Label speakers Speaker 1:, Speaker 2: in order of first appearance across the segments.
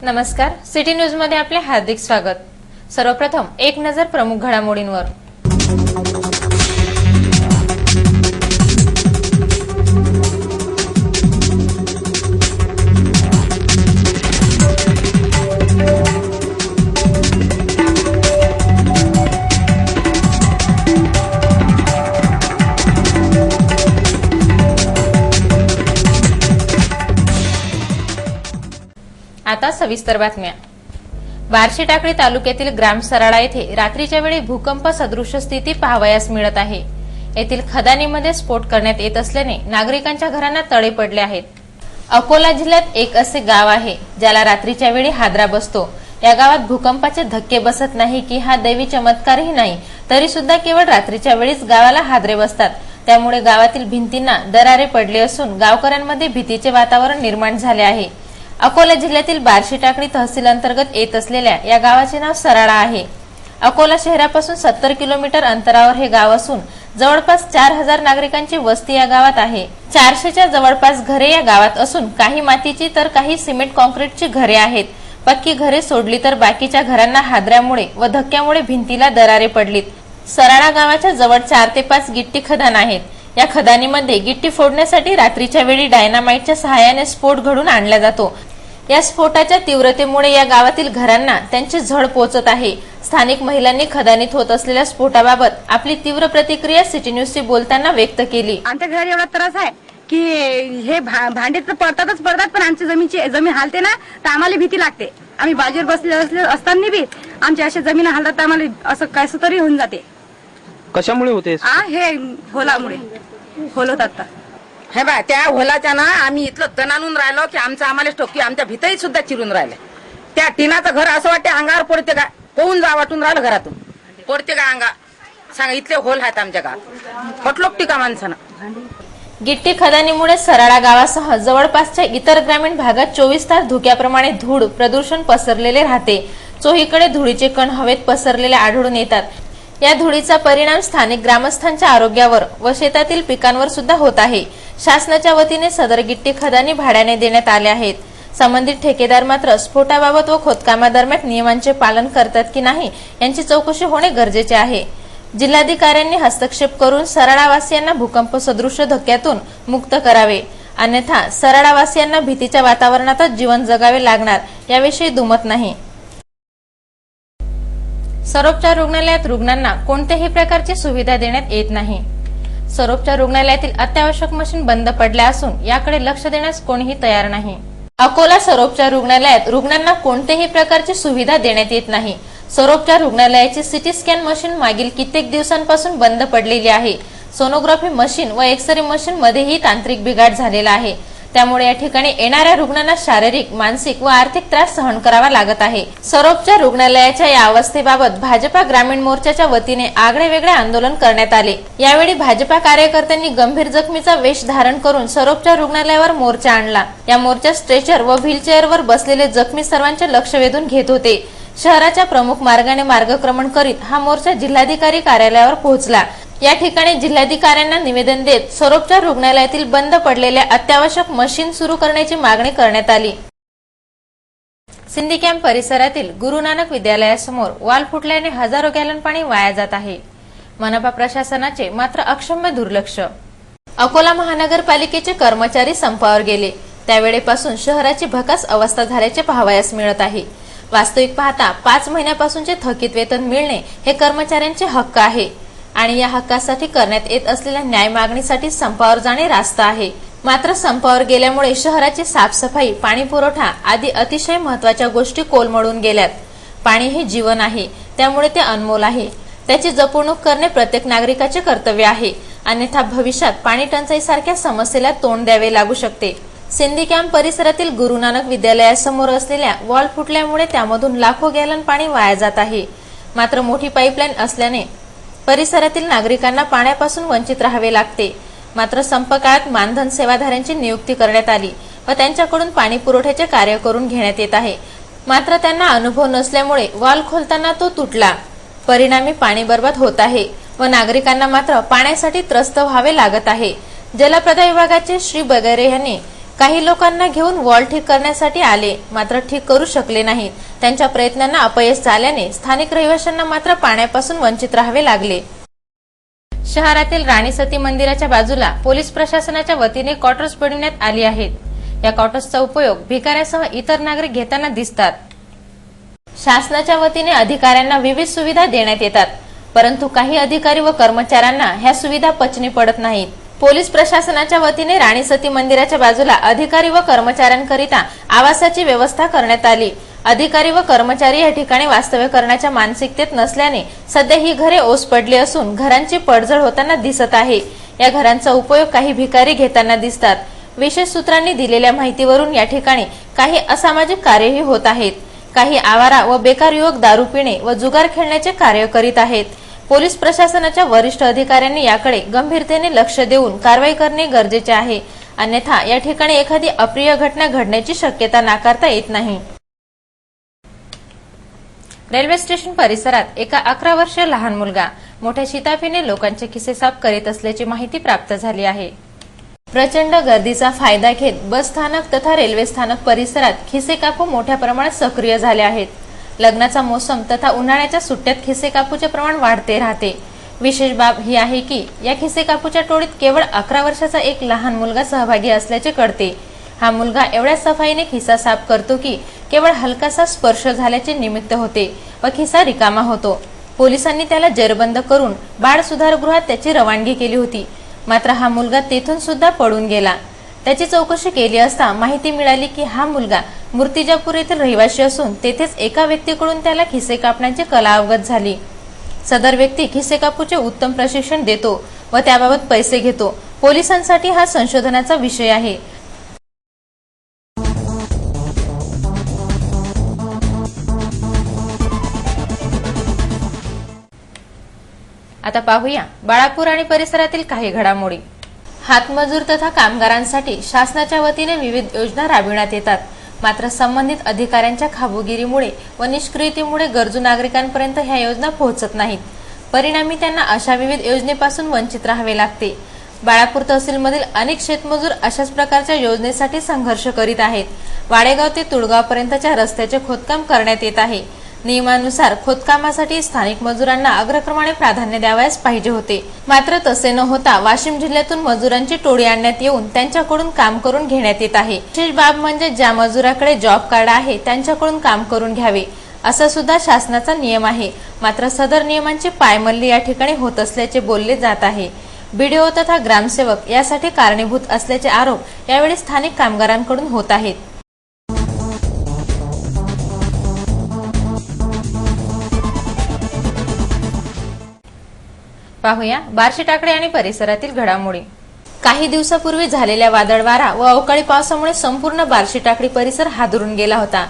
Speaker 1: नमस्कार, city news मध्ये आपले हार्दिक स्वागत। सर्वप्रथम एक नजर प्रमुख घडामोडींवर। आता सविस्तर बातम्या। बार्शी टाकळी तालुक्यातील ग्राम सराडा येथे रात्रीच्या वेळी भूकंप सदृश स्थिती पाहावयास मिळत आहे। येथील खदानीमध्ये स्फोट करण्यात येत असल्याने नागरिकांच्या घरांना तडे पडले आहेत। अकोला जिल्ह्यात एक असे गाव आहे ज्याला रात्रीच्या वेळी हादरा बसतो। या गावात भूकंपाचे धक्के बसत नाही की हा दैवी चमत्कारही नाही, तरी सुद्धा केवळ रात्रीच्या वेळीच गावाला हादरे बसतात। त्यामुळे गावातील भिंतींना दरारे पडले असून गावकऱ्यांमध्ये भीतीचे वातावरण निर्माण झाले आहे। अकोला जिल्ह्यातील बार्शी टाकळी तहसील अंतर्गत येत असलेल्या या गावाचे नाव सराडा आहे। अकोला शहरापासून 70 किलोमीटर अंतरावर हे गाव असून जवळपास 4000 नागरिकांची वस्ती या गावात आहे। 400च्या जवळपास घरे या गावात असून काही मातीची तर काही सिमेंट कॉन्क्रीटची घरे आहेत। पक्की घरे सोडली तर बाकीच्या घरांना हादऱ्यामुळे व धक्क्यामुळे भिंतीला दरारे पडलीत। सराडा गावाच्या जवळ 4 ते 5 गिट्टी खदान आहेत। या खदानीमध्ये गिट्टी फोडण्यासाठी रात्रीच्या वेळी डायनामाइटच्या सहाय्याने स्फोट घडून आणला जातो। या स्फोटाच्या तीव्रतेमुळे या गावातील घरांना त्यांची झळ पोहोचत आहे। स्थानिक महिलांनी खदानीत होत असलेल्या स्फोटाबाबत आपली तीव्र प्रतिक्रिया सिटी न्यूजशी बोलताना व्यक्त केली।
Speaker 2: आमच्या घरात एवढा त्रास आहे की हे भांडे तर पडतातच पडतात, पण आमची जमीन हालते ना तर आम्हाला भीती लागते। आम्ही बाजूवर बसले असताना बी आमच्या अशा जमीन हालतात तर आम्हाला असं कसं तरी होऊन जाते।
Speaker 3: कशामुळे होते?
Speaker 2: हे होलामुळे होल होतात।
Speaker 4: हे बा त्या होलाच्या ना आम्ही इथलं तण आणून राहिलो की आम्हाला टोकी आमच्या भीतही सुद्धा चिरून राहिले। त्या टिनाचं घर असं वाटते अंगावर पडते का, होऊन जा वाटून राहिलं घरातून पडते का अंगा। सांगा इथले होल आहेत आमच्या गावात, पटलोक टिका माणसानं।
Speaker 1: गिट्टी खदानीमुळे सराडा गावासह जवळपासच्या इतर ग्रामीण भागात 24 तास धुक्याप्रमाणे धूळ प्रदूषण पसरलेले राहते। चोहीकडे धुळीचे कण हवेत पसरलेले आढळून येतात। या धुळीचा परिणाम स्थानिक ग्रामस्थांच्या आरोग्यावर व शेतातील पिकांवर सुद्धा होत आहे। शासनाच्या वतीने सदर गिट्टी खदानी भाड्याने देण्यात आले आहेत। संबंधित ठेकेदार मात्र स्फोटाबाबत व खोदकामादरम्यान नियमांचे पालन करतात की नाही यांची चौकशी होणे गरजेचे आहे। जिल्हाधिकाऱ्यांनी हस्तक्षेप करून सराडावासियांना भूकंप सदृश धक्क्यातून मुक्त करावे, अन्यथा सराडावासियांना भीतीच्या वातावरणातच जीवन जगावे लागणार याविषयी दुमत नाही। सरोपचार रुग्णालयात रुग्णांना कोणत्याही प्रकारची सुविधा देण्यात येत नाही। सरोपचार रुग्णालयातील अत्यावश्यक मशीन बंद पडल्या असून याकडे लक्ष देण्यास कोणीही तयार नाही। अकोला सरोपचार रुग्णालयात रुग्णांना कोणत्याही प्रकारची सुविधा देण्यात येत नाही। सरोपचार रुग्णालयाची सिटी स्कॅन मशीन मागील कित्येक दिवसांपासून बंद पडलेली आहे। सोनोग्राफी मशीन व एक्सरे मशीन मध्येही तांत्रिक बिघाड झालेला आहे। त्यामुळे या ठिकाणी येणाऱ्या रुग्णांना शारीरिक, मानसिक व आर्थिक त्रास सहन करावा लागत आहे। सरोपचार रुग्णालयाच्या या अवस्थेबाबत भाजपा ग्रामीण मोर्चाच्या वतीने आगळे वेगळे आंदोलन करण्यात आले। यावेळी भाजपा कार्यकर्त्यांनी गंभीर जखमीचा वेश धारण करून सरोपचार रुग्णालयावर मोर्चा आणला। या मोर्चात स्ट्रेचर व व्हीलचेअरवर बसलेले जखमी सर्वांचे लक्ष वेधून घेत होते। शहराच्या प्रमुख मार्गाने मार्गक्रमण करीत हा मोर्चा जिल्हाधिकारी कार्यालयावर पोहोचला। या ठिकाणी जिल्हाधिकाऱ्यांना निवेदन देत सरोपचार रुग्णालयातील बंद पडलेल्या अत्यावश्यक मशीन सुरू करण्याची मागणी करण्यात आली। सिंधी कॅम्प परिसरातील गुरु नानक विद्यालयासमोर वॉल फुटल्याने हजारो गॅलन पाणी वाया जात आहे। मनपा प्रशासनाचे मात्र अक्षम्य दुर्लक्ष। अकोला महानगरपालिकेचे कर्मचारी संपावर गेले त्यावेळेपासून शहराची भकास अवस्था झाल्याचे पाहावयास मिळत आहे। वास्तविक पाहता 5 महिन्यापासूनचे थकीत वेतन मिळणे हे कर्मचाऱ्यांचे हक्क आहे आणि या हक्कासाठी करण्यात येत असलेल्या न्याय मागणीसाठी संपावर जाणे रास्त आहे। मात्र संपावर गेल्यामुळे शहराची साफसफाई, पाणी पुरवठा आदी अतिशय महत्त्वाच्या गोष्टी कोलमडून गेल्यात। पाणी हे जीवन आहे, त्यामुळे ते अनमोल आहे। त्याची जपणूक करणे प्रत्येक नागरिकाचे कर्तव्य आहे, अन्यथा भविष्यात पाणी टंचाई सारख्या समस्येला तोंड द्यावे लागू शकते। सिंधी कॅम्प परिसरातील गुरु नानक विद्यालयासमोर असलेल्या वॉल फुटल्यामुळे त्यामधून लाखो गॅलन पाणी वाया जात आहे। मात्र मोठी पाईपलाईन असल्याने परिसरातील नागरिकांना पाण्यापासून वंचित राहावे लागते। मात्र संप काळात मानधन सेवाधाऱ्यांची नियुक्ती करण्यात आली व त्यांच्याकडून पाणी पुरवठ्याचे कार्य करून घेण्यात येत आहे। मात्र त्यांना अनुभव नसल्यामुळे वॉल खोलताना तो तुटला, परिणामी पाणी बर्बाद होत आहे व नागरिकांना मात्र पाण्यासाठी त्रस्त व्हावे लागत आहे। जलप्रदाय विभागाचे श्री बगैरे यांनी काही लोकांना घेऊन वॉल ठीक करण्यासाठी आले, मात्र ठीक करू शकले नाहीत. त्यांच्या प्रयत्नांना अपयश झाल्याने स्थानिक रहिवाशांना मात्र पाण्यापासून वंचित राहावे लागले. शहरातील राणी सती मंदिराच्या बाजूला पोलीस प्रशासनाच्या वतीने क्वार्टर्स बनविण्यात आली आहेत. या क्वार्टर्सचा उपयोग भिकाऱ्यासह इतर नागरिक घेताना दिसतात. शासनाच्या वतीने अधिकाऱ्यांना विविध सुविधा देण्यात येतात, परंतु काही अधिकारी व कर्मचाऱ्यांना ह्या सुविधा पचनी पडत नाहीत. पोलीस प्रशासनाच्या वतीने राणी सती मंदिराच्या बाजूला अधिकारी व कर्मचाऱ्यांकरिता आवासाची व्यवस्था करण्यात आली. अधिकारी व कर्मचारी या ठिकाणी वास्तव्य करण्याच्या मानसिकतेत नसल्याने सध्या ही घरे ओस पडली असून घरांची पडझड होताना दिसत आहे. या घरांचा उपयोग काही भिकारी घेताना दिसतात. विशेष सूत्रांनी दिलेल्या माहितीवरून या ठिकाणी काही असामाजिक कार्यही होत आहेत. काही आवारा व बेकार युवक दारू पिणे व जुगार खेळण्याचे कार्य करीत आहेत. पोलीस प्रशासनाच्या वरिष्ठ अधिकाऱ्यांनी याकडे गंभीरतेने लक्ष देऊन कारवाई करणे गरजेचे आहे, अन्यथा या ठिकाणी एखादी अप्रिय घटना घडण्याची शक्यता नाकारता येत नाही. रेल्वे स्टेशन परिसरात एका 11 वर्षीय लहान मुलगा मोठ्या शिताफीने लोकांचे खिसे साफ करीत असल्याची माहिती प्राप्त झाली आहे. प्रचंड गर्दीचा फायदा घेत बस स्थानक तथा रेल्वे स्थानक परिसरात खिसे कापू मोठ्या प्रमाणात सक्रिय झाले आहेत. लग्नाचा मोसम तथा उन्हाळ्याच्या सुट्ट्यात खिसे कापूचे प्रमाण वाढते राहते. विशेष बाब ही आहे की या खिसे कापूच्या टोळीत केवळ 11 वर्षाचा एक लहान मुलगा सहभागी असल्याचे कळते. हा मुलगा एवढ्या सफाईने खिसा साफ करतो की केवळ हलकासा स्पर्श झाल्याचे निमित्त होते व खिसा रिकामा होतो. पोलिसांनी त्याला जेरबंद करून बाळ सुधारगृहात त्याची रवानगी केली होती, मात्र हा मुलगा तेथून सुद्धा पळून गेला. त्याची चौकशी केली असता माहिती मिळाली की हा मुलगा मूर्तिजापूर येथील रहिवासी असून तेथेच एका व्यक्तीकडून त्याला खिसे कापण्याची कला अवगत झाली. सदर व्यक्ती खिसे कापूचे उत्तम प्रशिक्षण देतो व त्याबाबत पैसे घेतो. पोलिसांसाठी हा संशोधनाचा विषय आहे. आता पाहूया बाळापूर आणि परिसरातील काही घडामोडी. हातमजूर तथा कामगारांसाठी शासनाच्या वतीने विविध योजना राबविण्यात येतात, मात्र संबंधित अधिकाऱ्यांच्या खाबुगिरीमुळे व निष्क्रियतेमुळे गरजू नागरिकांपर्यंत ह्या योजना पोहोचत नाहीत. परिणामी त्यांना अशा विविध योजनेपासून वंचित राहावे लागते. बाळापूर तहसीलमधील अनेक शेतमजूर अशाच प्रकारच्या योजनेसाठी संघर्ष करीत आहेत. वाडेगाव ते तुळगाव पर्यंतच्या रस्त्याचे खोदकाम करण्यात येत आहे. नियमानुसार खोदकामासाठी स्थानिक मजुरांना अग्रक्रमाने प्राधान्य द्यावयास पाहिजे होते, मात्र तसे न होता वाशिम जिल्ह्यातून मजुरांची टोळी आणण्यात येऊन त्यांच्याकडून काम करून घेण्यात येत आहे. विशेष बाब म्हणजे ज्या मजुराकडे जॉब कार्ड आहे त्यांच्याकडून काम करून घ्यावे असा सुद्धा शासनाचा नियम आहे, मात्र सदर नियमांची पायमल्ली या ठिकाणी होत असल्याचे बोलले जात आहे. बीडीओ तथा ग्रामसेवक यासाठी कारणीभूत असल्याचे आरोप यावेळी स्थानिक कामगारांकडून होत आहेत. पाहूया बार्शी टाकळी आणि परिसरातील घडामोडी. काही दिवसापूर्वी झालेल्या वादळ वारा व अवकाळी पावसामुळे संपूर्ण बार्शी टाकळी परिसर हादरून गेला होता.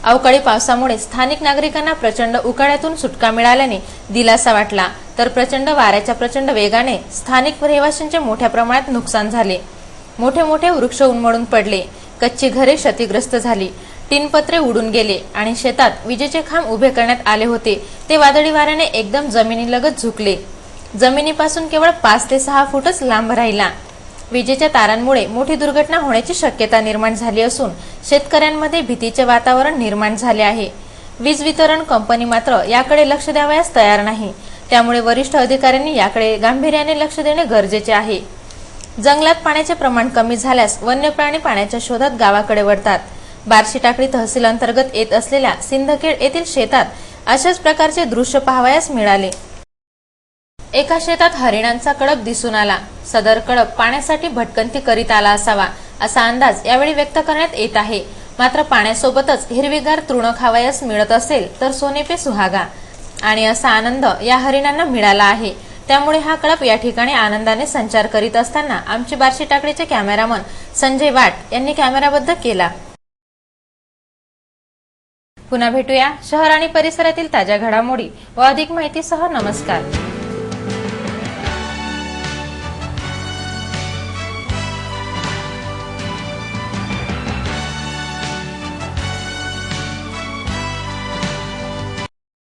Speaker 1: अवकाळी पावसामुळे स्थानिक नागरिकांना प्रचंड उकाड्यातून सुटका मिळाल्याने दिलासा वाटला, तर प्रचंड वाऱ्याच्या प्रचंड वेगाने स्थानिक रहिवाशांचे मोठ्या प्रमाणात नुकसान झाले. मोठे मोठे वृक्ष उन्मळून पडले, कच्ची घरे क्षतिग्रस्त झाली, टीनपत्रे उडून गेले आणि शेतात विजेचे खांब उभे करण्यात आले होते ते वादळी वाऱ्याने एकदम जमिनीलगत झुकले. जमिनीपासून केवळ 5 ते 6 फूटच लांब राहिला. विजेच्या तारांमुळे मोठी दुर्घटना होण्याची शक्यता निर्माण झाली असून शेतकऱ्यांमध्ये भीतीचे वातावरण निर्माण झाले आहे. वीज वितरण कंपनी मात्र याकडे लक्ष द्यावयास तयार नाही, त्यामुळे वरिष्ठ अधिकाऱ्यांनी याकडे गांभीर्याने लक्ष देणे गरजेचे आहे. जंगलात पाण्याचे प्रमाण कमी झाल्यास वन्य प्राणी पाण्याच्या शोधात गावाकडे वळतात. बार्शी टाकळी तहसील अंतर्गत येत असलेल्या सिंदखेड येथील शेतात अशाच प्रकारचे दृश्य पाहावयास मिळाले. एका शेतात हरिणांचा कळप दिसून आला. सदर कळप पाण्यासाठी भटकंती करीत आला असावा असा अंदाज यावेळी व्यक्त करण्यात येत आहे. मात्र पाण्यासोबतच हिरवीगार तृण खावयास मिळत असेल तर सोने पे सुहागा, आणि असा आनंद या हरिणांना मिळाला आहे. त्यामुळे हा कळप या ठिकाणी आनंदाने संचार करीत असताना आमचे बार्शी टाकळीचे कॅमेरामन संजय वाट यांनी कॅमेराबद्ध केला. पुन्हा भेटूया शहर आणि परिसरातील ताज्या घडामोडी व अधिक माहितीसह. नमस्कार.